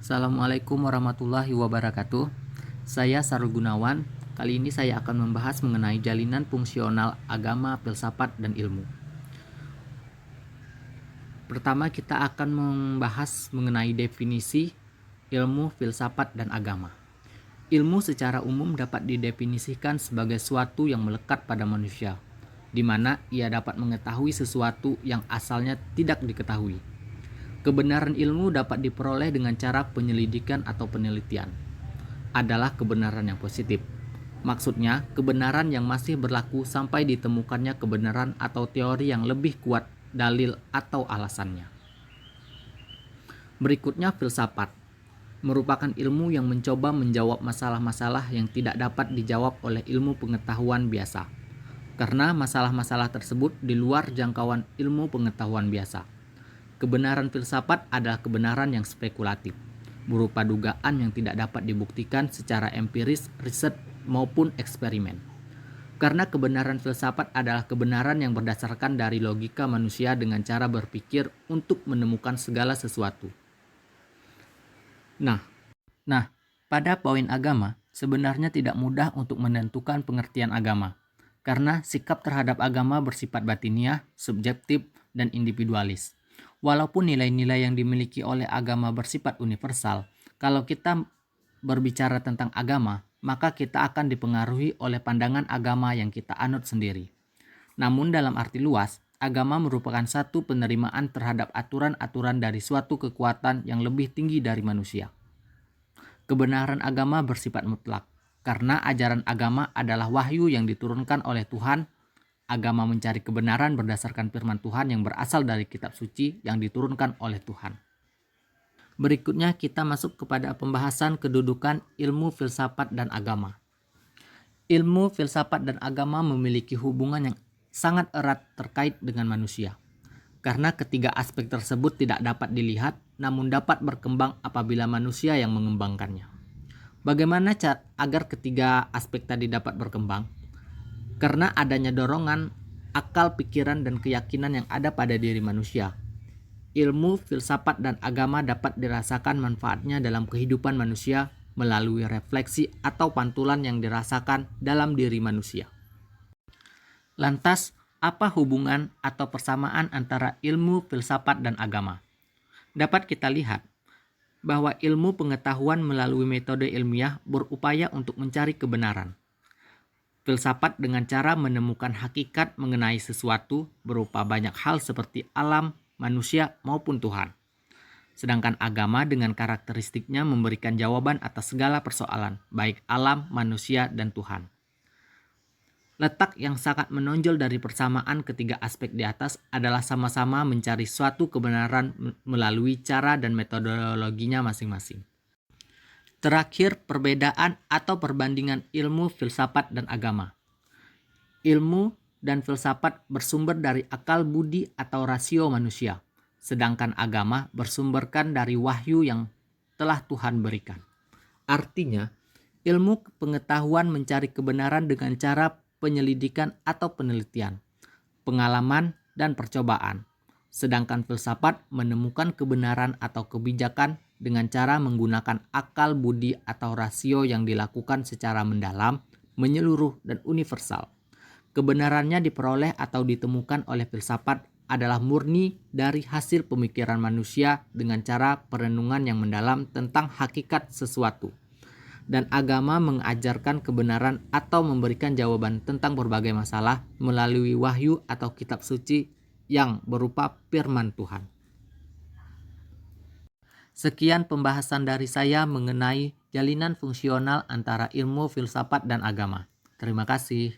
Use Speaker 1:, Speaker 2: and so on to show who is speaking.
Speaker 1: Assalamualaikum warahmatullahi wabarakatuh. Saya Sarul Gunawan. Kali ini saya akan membahas mengenai jalinan fungsional agama, filsafat, dan ilmu. Pertama, kita akan membahas mengenai definisi ilmu, filsafat, dan agama. Ilmu secara umum dapat didefinisikan sebagai suatu yang melekat pada manusia, di mana ia dapat mengetahui sesuatu yang asalnya tidak diketahui. Kebenaran ilmu dapat diperoleh dengan cara penyelidikan atau penelitian. Adalah kebenaran yang positif. Maksudnya, kebenaran yang masih berlaku sampai ditemukannya kebenaran atau teori yang lebih kuat, dalil atau alasannya. Berikutnya, filsafat merupakan ilmu yang mencoba menjawab masalah-masalah yang tidak dapat dijawab oleh ilmu pengetahuan biasa, karena masalah-masalah tersebut di luar jangkauan ilmu pengetahuan biasa. Kebenaran filsafat adalah kebenaran yang spekulatif, berupa dugaan yang tidak dapat dibuktikan secara empiris, riset, maupun eksperimen. Karena kebenaran filsafat adalah kebenaran yang berdasarkan dari logika manusia dengan cara berpikir untuk menemukan segala sesuatu. Nah, pada poin agama, sebenarnya tidak mudah untuk menentukan pengertian agama, karena sikap terhadap agama bersifat batiniah, subjektif, dan individualis. Walaupun nilai-nilai yang dimiliki oleh agama bersifat universal, kalau kita berbicara tentang agama, maka kita akan dipengaruhi oleh pandangan agama yang kita anut sendiri. Namun dalam arti luas, agama merupakan satu penerimaan terhadap aturan-aturan dari suatu kekuatan yang lebih tinggi dari manusia. Kebenaran agama bersifat mutlak, karena ajaran agama adalah wahyu yang diturunkan oleh Tuhan. Agama mencari kebenaran berdasarkan firman Tuhan yang berasal dari kitab suci yang diturunkan oleh Tuhan. Berikutnya kita masuk kepada pembahasan kedudukan ilmu filsafat dan agama. Ilmu filsafat dan agama memiliki hubungan yang sangat erat terkait dengan manusia. Karena ketiga aspek tersebut tidak dapat dilihat, namun dapat berkembang apabila manusia yang mengembangkannya. Bagaimana cara agar ketiga aspek tadi dapat berkembang? Karena adanya dorongan, akal, pikiran, dan keyakinan yang ada pada diri manusia. Ilmu, filsafat, dan agama dapat dirasakan manfaatnya dalam kehidupan manusia melalui refleksi atau pantulan yang dirasakan dalam diri manusia. Lantas, apa hubungan atau persamaan antara ilmu, filsafat, dan agama? Dapat kita lihat bahwa ilmu pengetahuan melalui metode ilmiah berupaya untuk mencari kebenaran. Filsafat dengan cara menemukan hakikat mengenai sesuatu berupa banyak hal seperti alam, manusia, maupun Tuhan. Sedangkan agama dengan karakteristiknya memberikan jawaban atas segala persoalan, baik alam, manusia, dan Tuhan. Letak yang sangat menonjol dari persamaan ketiga aspek di atas adalah sama-sama mencari suatu kebenaran melalui cara dan metodologinya masing-masing. Terakhir, perbedaan atau perbandingan ilmu, filsafat, dan agama. Ilmu dan filsafat bersumber dari akal budi atau rasio manusia, sedangkan agama bersumberkan dari wahyu yang telah Tuhan berikan. Artinya, ilmu pengetahuan mencari kebenaran dengan cara penyelidikan atau penelitian, pengalaman, dan percobaan. Sedangkan filsafat menemukan kebenaran atau kebijakan dengan cara menggunakan akal budi atau rasio yang dilakukan secara mendalam, menyeluruh, dan universal. Kebenarannya diperoleh atau ditemukan oleh filsafat adalah murni dari hasil pemikiran manusia dengan cara perenungan yang mendalam tentang hakikat sesuatu. Dan agama mengajarkan kebenaran atau memberikan jawaban tentang berbagai masalah melalui wahyu atau kitab suci yang berupa firman Tuhan. Sekian pembahasan dari saya mengenai jalinan fungsional antara ilmu, filsafat, dan agama. Terima kasih.